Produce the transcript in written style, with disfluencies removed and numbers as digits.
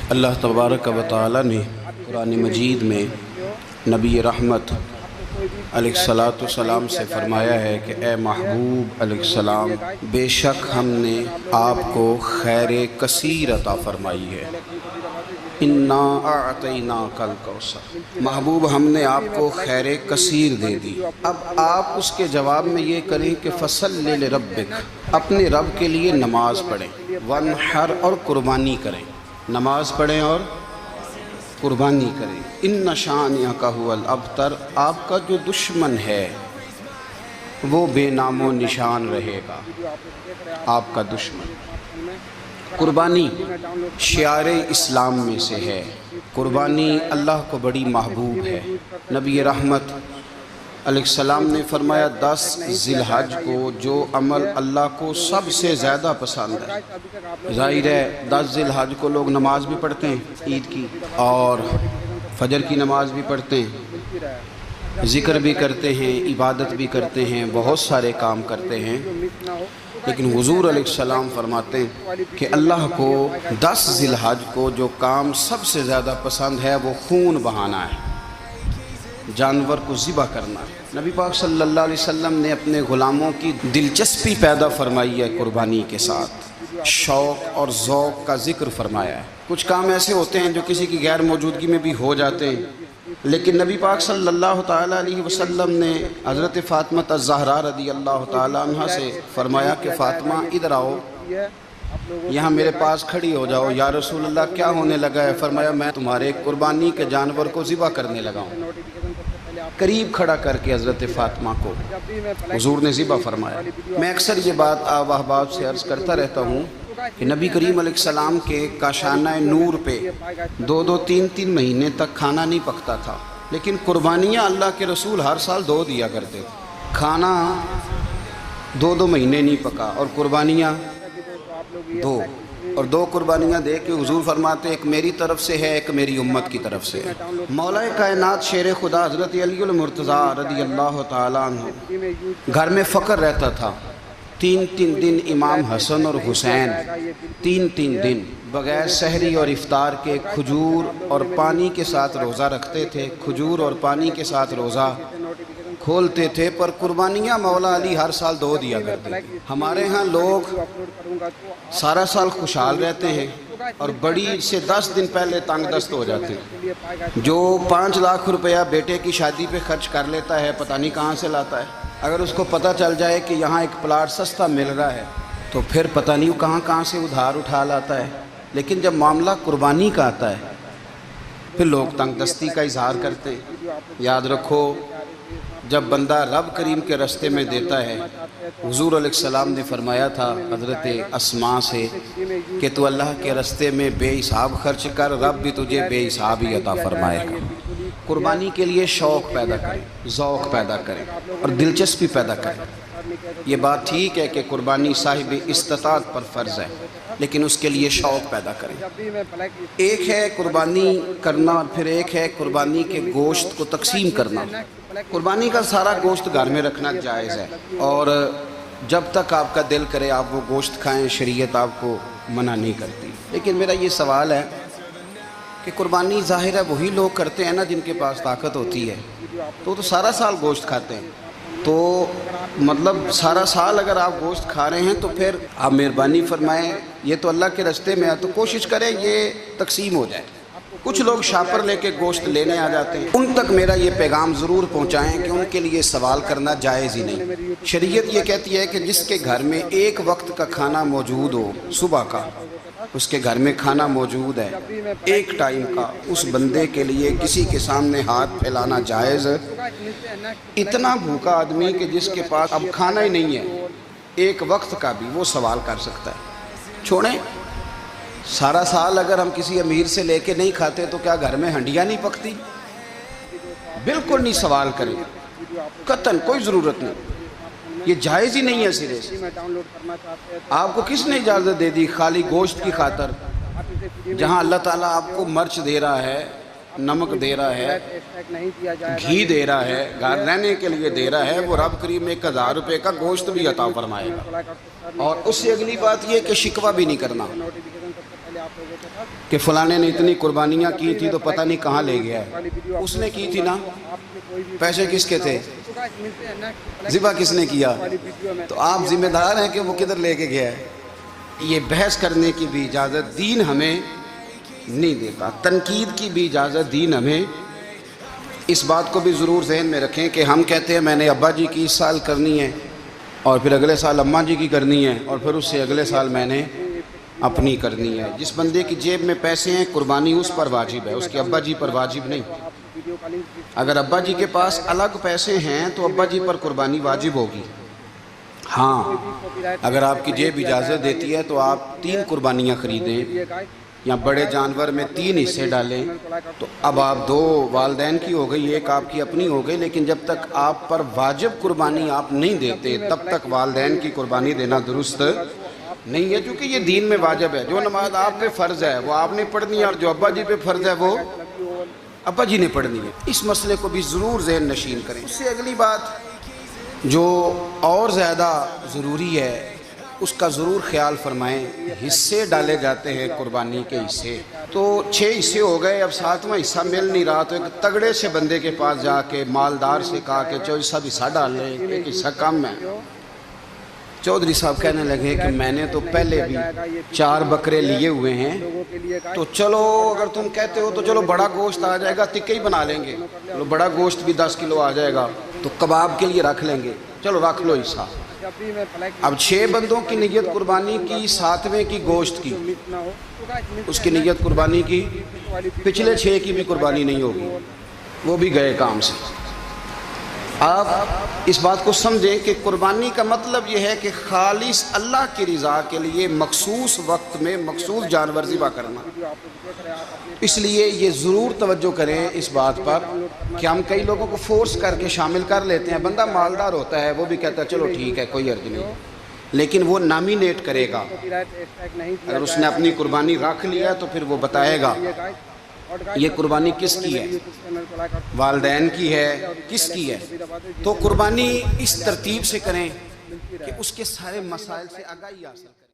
اللہ تبارک و تعالی نے قرآن مجید میں نبی رحمت علیہ الصلاۃ والسلام سے فرمایا ہے کہ اے محبوب علیہ السلام، بے شک ہم نے آپ کو خیر کثیر عطا فرمائی ہے۔ انا اعطیناک الکوثر، محبوب ہم نے آپ کو خیر کثیر دے دی۔ اب آپ اس کے جواب میں یہ کریں کہ فصل لربک، اپنے رب کے لیے نماز پڑھیں، وانحر اور قربانی کریں، نماز پڑھیں اور قربانی کریں۔ ان شانئک ھو الابتر، آپ کا جو دشمن ہے وہ بے نام و نشان رہے گا، آپ کا دشمن۔ قربانی شعار اسلام میں سے ہے، قربانی اللہ کو بڑی محبوب ہے۔ نبی رحمت علیہ السلام نے فرمایا 10 ذی الحج کو جو عمل اللہ کو سب سے زیادہ پسند ہے، ظاہر ہے 10 ذی الحج کو لوگ نماز بھی پڑھتے ہیں عید کی، اور فجر کی نماز بھی پڑھتے ہیں، ذکر بھی کرتے ہیں، عبادت بھی کرتے ہیں، بہت سارے کام کرتے ہیں، لیکن حضور علیہ السلام فرماتے ہیں کہ اللہ کو 10 ذی الحج کو جو کام سب سے زیادہ پسند ہے وہ خون بہانا ہے، جانور کو ذبح کرنا ہے۔ نبی پاک صلی اللہ علیہ وسلم نے اپنے غلاموں کی دلچسپی پیدا فرمائی ہے قربانی کے ساتھ، شوق اور ذوق کا ذکر فرمایا ہے۔ کچھ کام ایسے ہوتے ہیں جو کسی کی غیر موجودگی میں بھی ہو جاتے ہیں، لیکن نبی پاک صلی اللہ تعالیٰ علیہ وسلم نے حضرت فاطمہ الزہرا رضی اللہ تعالیٰ عنہ سے فرمایا کہ فاطمہ ادھر آؤ، یہاں میرے پاس کھڑی ہو جاؤ۔ یا رسول اللہ کیا ہونے لگا ہے؟ فرمایا میں تمہارے قربانی کے جانور کو ذبح کرنے لگا ہوں۔ قریب کھڑا کر کے حضرت فاطمہ کو حضور نے ذبح فرمایا۔ میں اکثر یہ بات آپ احباب سے عرض کرتا رہتا ہوں کہ نبی کریم علیہ السلام کے کاشانہ نور پہ 2 3 مہینے تک کھانا نہیں پکتا تھا، لیکن قربانیاں اللہ کے رسول ہر سال 2 دیا کرتے تھے۔ کھانا 2 مہینے نہیں پکا اور قربانیاں 2، اور 2 قربانیاں دے کے حضور فرماتے ایک میری طرف سے ہے، ایک میری امت کی طرف سے ہے۔ مولا کائنات شیر خدا حضرت علی المرتضیٰ رضی اللہ تعالیٰ عنہ، گھر میں فقر رہتا تھا۔ 3 دن امام حسن اور حسین 3 دن بغیر سحری اور افطار کے کھجور اور پانی کے ساتھ روزہ رکھتے تھے، کھجور اور پانی کے ساتھ روزہ کھولتے تھے، پر قربانیاں مولا علی ہر سال 2 دیا کرتے تھے۔ ہمارے ہاں لوگ سارا سال خوشحال رہتے ہیں اور بڑی سے 10 دن پہلے تنگ دست ہو جاتے ہیں۔ جو 5 لاکھ روپیہ بیٹے کی شادی پہ خرچ کر لیتا ہے پتہ نہیں کہاں سے لاتا ہے، اگر اس کو پتہ چل جائے کہ یہاں ایک پلاٹ سستا مل رہا ہے تو پھر پتہ نہیں کہاں سے ادھار اٹھا لاتا ہے۔ لیکن جب معاملہ قربانی کا آتا ہے پھر لوگ تنگ دستی کا اظہار کرتے ہیں۔ یاد رکھو، جب بندہ رب کریم کے رستے میں دیتا ہے، حضور علیہ السلام نے فرمایا تھا حضرت اسماء سے کہ تو اللہ کے رستے میں بے حساب خرچ کر، رب بھی تجھے بے حساب ہی عطا فرمائے گا۔ قربانی کے لیے شوق پیدا کریں، ذوق پیدا کریں اور دلچسپی پیدا کریں۔ یہ بات ٹھیک ہے کہ قربانی صاحب استطاعت پر فرض ہے، لیکن اس کے لیے شوق پیدا کریں۔ ایک ہے قربانی کرنا اور پھر ایک ہے قربانی کے گوشت کو تقسیم کرنا۔ قربانی کا سارا گوشت گھر میں رکھنا جائز ہے، اور جب تک آپ کا دل کرے آپ وہ گوشت کھائیں، شریعت آپ کو منع نہیں کرتی۔ لیکن میرا یہ سوال ہے کہ قربانی ظاہر ہے وہی لوگ کرتے ہیں نا جن کے پاس طاقت ہوتی ہے، تو سارا سال گوشت کھاتے ہیں، تو مطلب سارا سال اگر آپ گوشت کھا رہے ہیں تو پھر آپ مہربانی فرمائیں، یہ تو اللہ کے رستے میں ہے تو کوشش کریں یہ تقسیم ہو جائے۔ کچھ لوگ شاپر لے کے گوشت لینے آ جاتے ہیں، ان تک میرا یہ پیغام ضرور پہنچائیں کہ ان کے لیے سوال کرنا جائز ہی نہیں۔ شریعت یہ کہتی ہے کہ جس کے گھر میں ایک وقت کا کھانا موجود ہو، صبح کا اس کے گھر میں کھانا موجود ہے ایک ٹائم کا، اس بندے کے لیے کسی کے سامنے ہاتھ پھیلانا جائز۔ اتنا بھوکا آدمی کہ جس کے پاس اب کھانا ہی نہیں ہے ایک وقت کا بھی، وہ سوال کر سکتا ہے۔ چھوڑیں، سارا سال اگر ہم کسی امیر سے لے کے نہیں کھاتے تو کیا گھر میں ہنڈیاں نہیں پکتی؟ بالکل نہیں سوال کریں، قطعاً کوئی ضرورت نہیں، یہ جائز ہی نہیں ہے سرے سے۔ آپ کو کس نے اجازت دے دی خالی گوشت کی خاطر؟ جہاں اللہ تعالیٰ آپ کو مرچ دے رہا ہے، نمک دے رہا ہے، گھی دے رہا ہے، گھر رہنے کے لیے دے رہا ہے، وہ رب کریم 1000 روپے کا گوشت بھی عطا فرمائے گا۔ اور اس سے اگلی بات یہ کہ شکوہ بھی نہیں کرنا، کہ فلانے نے اتنی قربانیاں کی تھی تو پتہ نہیں کہاں لے گیا ہے. اس نے کی تھی نا, پیسے کس کے تھے, ذبح کس نے کیا, تو آپ ذمہ دار ہیں کہ وہ کدھر لے کے گیا ہے. یہ بحث کرنے کی بھی اجازت دین ہمیں نہیں دیتا, تنقید کی بھی اجازت دین ہمیں. اس بات کو بھی ضرور ذہن میں رکھیں کہ ہم کہتے ہیں میں نے ابا جی کی اس سال کرنی ہے, اور پھر اگلے سال اماں جی کی کرنی ہے, اور پھر اس سے اگلے سال میں نے اپنی کرنی ہے. جس بندے کی جیب میں پیسے ہیں قربانی اس پر واجب ہے, اس کے ابا جی پر واجب نہیں. اگر ابا جی کے پاس الگ پیسے ہیں تو ابا جی پر قربانی واجب ہوگی. ہاں, اگر آپ کی جیب اجازت دیتی ہے تو آپ 3 قربانیاں خریدیں یا بڑے جانور میں 3 حصے ڈالیں, تو اب آپ 2 والدین کی ہو گئی, 1 آپ کی اپنی ہو گئی. لیکن جب تک آپ پر واجب قربانی آپ نہیں دیتے تب تک والدین کی قربانی دینا درست نہیں ہے, کیونکہ یہ دین میں واجب ہے. جو نماز آپ پہ فرض ہے وہ آپ نے پڑھنی ہے, اور جو ابا جی پہ فرض ہے وہ ابا جی نے پڑھنی ہے. اس مسئلے کو بھی ضرور ذہن نشین کریں. اس سے اگلی بات جو اور زیادہ ضروری ہے اس کا ضرور خیال فرمائیں. حصے ڈالے جاتے ہیں قربانی کے حصے, تو 6 حصے ہو گئے, اب 7واں حصہ مل نہیں رہا, تو ایک تگڑے سے بندے کے پاس جا کے مالدار سے کہا کہ چودھری صاحب حصہ ڈال لیں, ایک حصہ کم ہے. چودھری صاحب کہنے لگے کہ میں نے تو پہلے بھی 4 بکرے لیے ہوئے ہیں, تو چلو اگر تم کہتے ہو تو چلو بڑا گوشت آ جائے گا, تکے ہی بنا لیں گے, چلو بڑا گوشت بھی 10 کلو آ جائے گا, تو کباب کے لیے رکھ لیں گے, چلو رکھ لو حصہ. اب 6 بندوں کی نیت قربانی کی, 7ویں کی گوشت کی, اس کی نیت قربانی کی, پچھلے 6 کی بھی قربانی نہیں ہوگی, وہ بھی گئے کام سے. آپ اس بات کو سمجھیں کہ قربانی کا مطلب یہ ہے کہ خالص اللہ کی رضا کے لیے مخصوص وقت میں مخصوص جانور ذبح کرنا. اس لیے یہ ضرور توجہ کریں اس بات پر کہ ہم کئی لوگوں کو فورس کر کے شامل کر لیتے ہیں. بندہ مالدار ہوتا ہے, وہ بھی کہتا ہے چلو ٹھیک ہے کوئی حرج نہیں, لیکن وہ نامینیٹ کرے گا. اگر اس نے اپنی قربانی رکھ لیا تو پھر وہ بتائے گا یہ قربانی کس کی ہے, والدین کی ہے, کس کی ہے. تو قربانی اس ترتیب سے کریں کہ اس کے سارے مسائل سے آگاہی حاصل کریں.